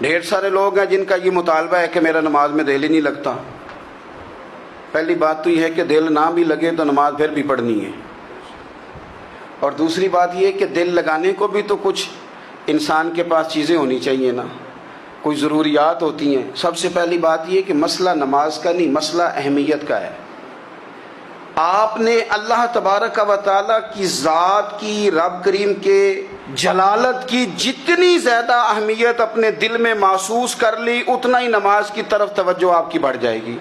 ढेर सारे लोग हैं जिनका ये मुतालबा है कि मेरा नमाज में दिल ही नहीं लगता। पहली बात तो ये है कि दिल ना भी लगे तो नमाज फिर भी पढ़नी है, और दूसरी बात ये है कि दिल लगाने को भी तो कुछ इंसान के पास चीज़ें होनी चाहिए ना, कोई ज़रूरियात होती हैं। सबसे पहली बात ये कि मसला नमाज का नहीं, मसला अहमियत का है। आपने अल्लाह तबारक व तआला की ज़ात की, रब करीम के जलालत की जितनी ज़्यादा अहमियत अपने दिल में महसूस कर ली, उतना ही नमाज की तरफ तवज्जो आपकी बढ़ जाएगी।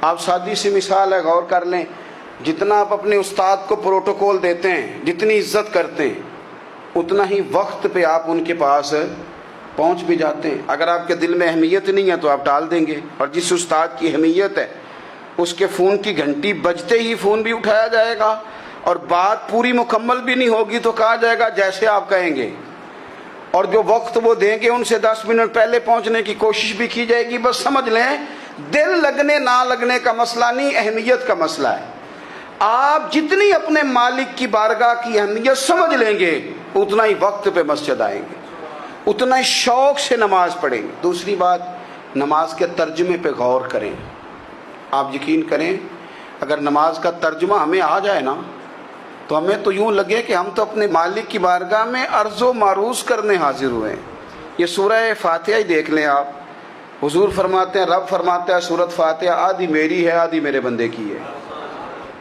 आप सादी सी मिसाल है, गौर कर लें, जितना आप अपने उस्ताद को प्रोटोकॉल देते हैं, जितनी इज्जत करते हैं, उतना ही वक्त पे आप उनके पास पहुंच भी जाते हैं। अगर आपके दिल में अहमियत नहीं है तो आप टाल देंगे, और जिस उस्ताद की अहमियत है उसके फ़ोन की घंटी बजते ही फ़ोन भी उठाया जाएगा, और बात पूरी मुकम्मल भी नहीं होगी तो कहा जाएगा जैसे आप कहेंगे, और जो वक्त वो देंगे उनसे 10 मिनट पहले पहुंचने की कोशिश भी की जाएगी। बस समझ लें, दिल लगने ना लगने का मसला नहीं, अहमियत का मसला है। आप जितनी अपने मालिक की बारगाह की अहमियत समझ लेंगे, उतना ही वक्त पे मस्जिद आएंगे, उतना ही शौक से नमाज पढ़ेंगे। दूसरी बात, नमाज के तर्जुमे पे गौर करें। आप यकीन करें, अगर नमाज का तर्जुमा हमें आ जाए ना, तो हमें तो यूँ लगे कि हम तो अपने मालिक की बारगाह में अर्ज़ो मारूज़ करने हाजिर हुए हैं। ये सूरह फातिहा ही देख लें आप। हुजूर फरमाते हैं, रब फरमाता है सूरत फातिहा आधी मेरी है आधी मेरे बंदे की है।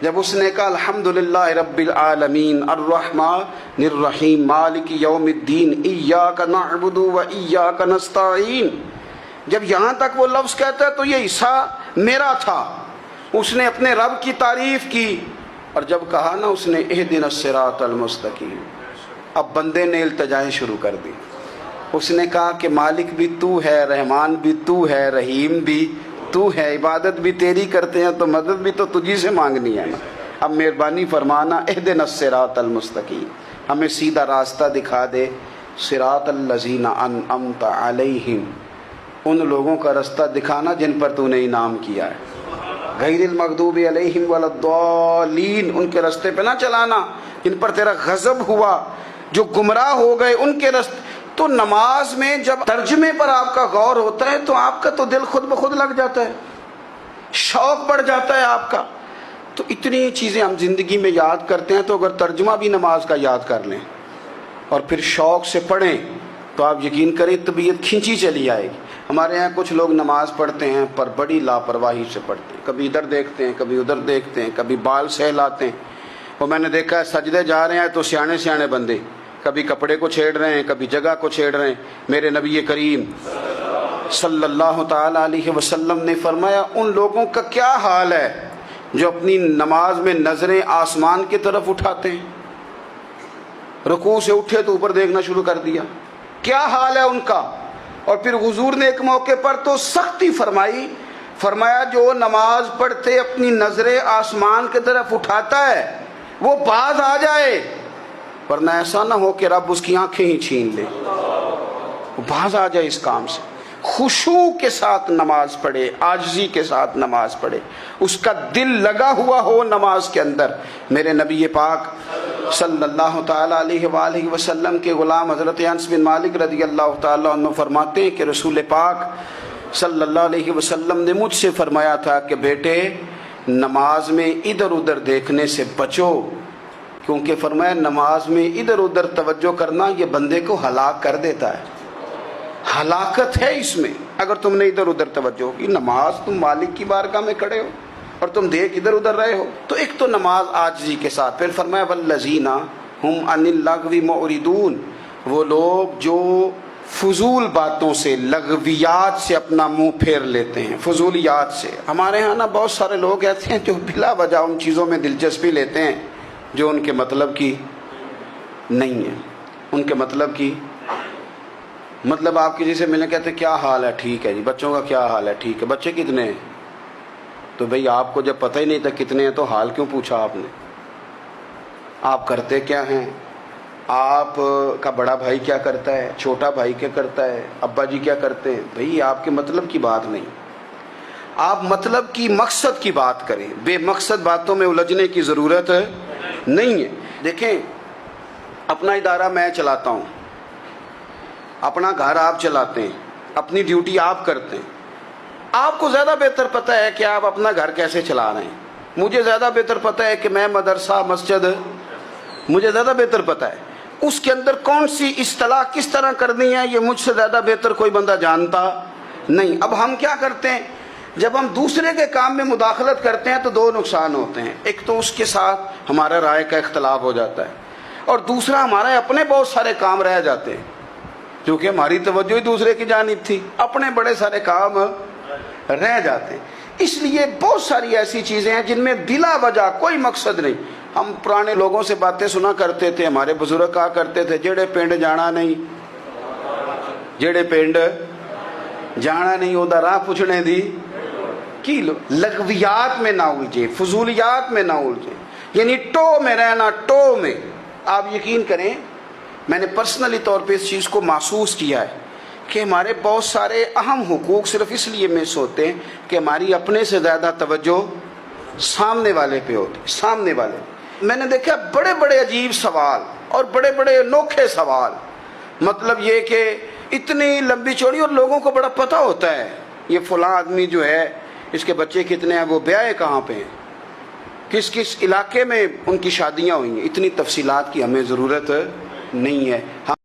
जब उसने कहा अल्हम्दुलिल्लाह रब्बिल आलमीन अर्रहमानिर रहीम मालिक यौमिद्दीन इय्याका नअबुदु व इय्याका नस्तईन, जब यहाँ तक वो लफ्ज़ कहता है तो ये हिस्सा मेरा था। उसने अपने रब की तारीफ़ की, और जब कहा ना उसने इहदिनस सिरातल मुस्तकीम, अब बंदे ने इल्तिजाएं शुरू कर दी। उसने कहा कि मालिक भी तू है, रहमान भी तू है, रहीम भी तू है, इबादत भी तेरी करते हैं तो मदद भी तो तुझी से मांगनी है ना। अब मेहरबानी फरमाना इहदिनस सिरातल मुस्तकीम, हमें सीधा रास्ता दिखा दे। सिरातल लज़ीना अनअमता अलैहिम, उन लोगों का रास्ता दिखाना जिन पर तूने इनाम किया है। गैरिल मग़दूबि अलैहिम वलद्दालीन, उनके रास्ते पे ना चलाना जिन पर तेरा गज़ब हुआ, जो गुमराह हो गए उनके रास्ते। तो नमाज में जब तर्जुमे पर आपका गौर होता है तो आपका तो दिल खुद ब खुद लग जाता है, शौक बढ़ जाता है आपका। तो इतनी चीज़ें हम जिंदगी में याद करते हैं, तो अगर तर्जुमा भी नमाज का याद कर लें और फिर शौक से पढ़ें तो आप यकीन करें तबीयत खिंची चली आएगी। हमारे यहाँ कुछ लोग नमाज पढ़ते हैं पर बड़ी लापरवाही से पढ़ते हैं, कभी इधर देखते हैं कभी उधर देखते हैं, कभी बाल सहलाते हैं। वो मैंने देखा है सजदे जा रहे हैं तो सियाने सियाने बंदे कभी कपड़े को छेड़ रहे हैं, कभी जगह को छेड़ रहे हैं। मेरे नबी करीम सल्लल्लाहु ताला अलैहि वसल्लम ने फरमाया, उन लोगों का क्या हाल है जो अपनी नमाज में नजरें आसमान की तरफ उठाते हैं, रुकू से उठे तो ऊपर देखना शुरू कर दिया, क्या हाल है उनका। और फिर हुजूर ने एक मौके पर तो सख्ती फरमाई, फरमाया जो नमाज पढ़ते अपनी नजरें आसमान की तरफ उठाता है वो बाज आ जाए, वरना ऐसा ना हो कि रब उसकी आंखें ही छीन ले, वो बाज आ जाए इस काम से। खुशू के साथ नमाज पढ़े, आजिज़ी के साथ नमाज पढ़े, उसका दिल लगा हुआ हो नमाज के अंदर। मेरे नबी पाक सल्लल्लाहु ताला अलैहि वसल्लम के गुलाम हज़रत अनस बिन मालिक रज़ियल्लाहु ताला अन्हु फरमाते हैं कि रसूल पाक सल्लल्लाहु अलैहि वसल्लम ने मुझसे फरमाया था कि बेटे नमाज में इधर उधर देखने से बचो, क्योंकि फरमाया नमाज में इधर उधर तवज्जो करना ये बंदे को हलाक कर देता है, हलाकत है इसमें। अगर तुमने इधर उधर तवज्जो की, नमाज तुम मालिक की बारगाह में खड़े हो और तुम देख इधर उधर रहे हो। तो एक तो नमाज आजिज़ी के साथ, फिर फरमाया वल्लज़ीना हुम अनिल लग़वी मुअरिदून, वो लोग जो फजूल बातों से, लगवियात से अपना मुंह फेर लेते हैं, फजूलियात से। हमारे यहाँ ना बहुत सारे लोग ऐसे हैं जो बिला वजह उन चीज़ों में दिलचस्पी लेते हैं जो उनके मतलब की नहीं है, उनके मतलब की मतलब आप किसी से मिलने कहते क्या हाल है, ठीक है जी। बच्चों का क्या हाल है, ठीक है। बच्चे कितने हैं? तो भाई आपको जब पता ही नहीं था कितने हैं तो हाल क्यों पूछा आपने? आप करते क्या हैं? आप का बड़ा भाई क्या करता है, छोटा भाई क्या करता है, अब्बा जी क्या करते हैं? भाई आपके मतलब की बात नहीं, आप मतलब की मकसद की बात करें, बेमकसद बातों में उलझने की ज़रूरत नहीं है। देखें, अपना इदारा मैं चलाता हूँ, अपना घर आप चलाते हैं, اپنی ڈیوٹی آپ کرتے ہیں. آپ کو زیادہ بہتر پتہ ہے کہ آپ اپنا گھر کیسے چلا رہے ہیں. مجھے زیادہ بہتر پتہ ہے کہ میں مدرسہ مسجد مجھے زیادہ بہتر پتہ ہے. اس کے اندر کون سی اصطلاح کس طرح کرنی ہے یہ مجھ سے زیادہ بہتر کوئی بندہ جانتا نہیں. اب ہم کیا کرتے ہیں, جب ہم دوسرے کے کام میں مداخلت کرتے ہیں تو دو نقصان ہوتے ہیں. ایک تو اس کے ساتھ ہمارا رائے کا اختلاف ہو جاتا ہے, اور دوسرا ہمارے اپنے بہت سارے کام رہ جاتے ہیں کیونکہ ہماری توجہ ہی دوسرے کی جانب تھی. اپنے بڑے سارے کام رہ جاتے ہیں. اس لیے بہت ساری ایسی چیزیں ہیں جن میں بلا وجہ کوئی مقصد نہیں. ہم پرانے لوگوں سے باتیں سنا کرتے تھے, ہمارے بزرگ کہا کرتے تھے جڑے پنڈ جانا نہیں, جڑے پنڈ جانا نہیں اودا راہ پوچھنے دی کی لو. لغویات میں نہ الجھے, فضولیات میں نہ الجھے, یعنی ٹو میں رہنا, ٹو میں. آپ یقین کریں میں نے پرسنلی طور پہ اس چیز کو محسوس کیا ہے کہ ہمارے بہت سارے اہم حقوق صرف اس لیے مس ہوتے ہیں کہ ہماری اپنے سے زیادہ توجہ سامنے والے پہ ہوتی, سامنے والے. میں نے دیکھا بڑے بڑے عجیب سوال اور بڑے بڑے انوکھے سوال, مطلب یہ کہ اتنی لمبی چوڑی, اور لوگوں کو بڑا پتہ ہوتا ہے یہ فلاں آدمی جو ہے اس کے بچے کتنے ہیں, وہ بیاہ کہاں پہ ہیں, کس کس علاقے میں ان کی شادیاں ہوئی ہیں. اتنی تفصیلات کی ہمیں ضرورت نہیں ہے.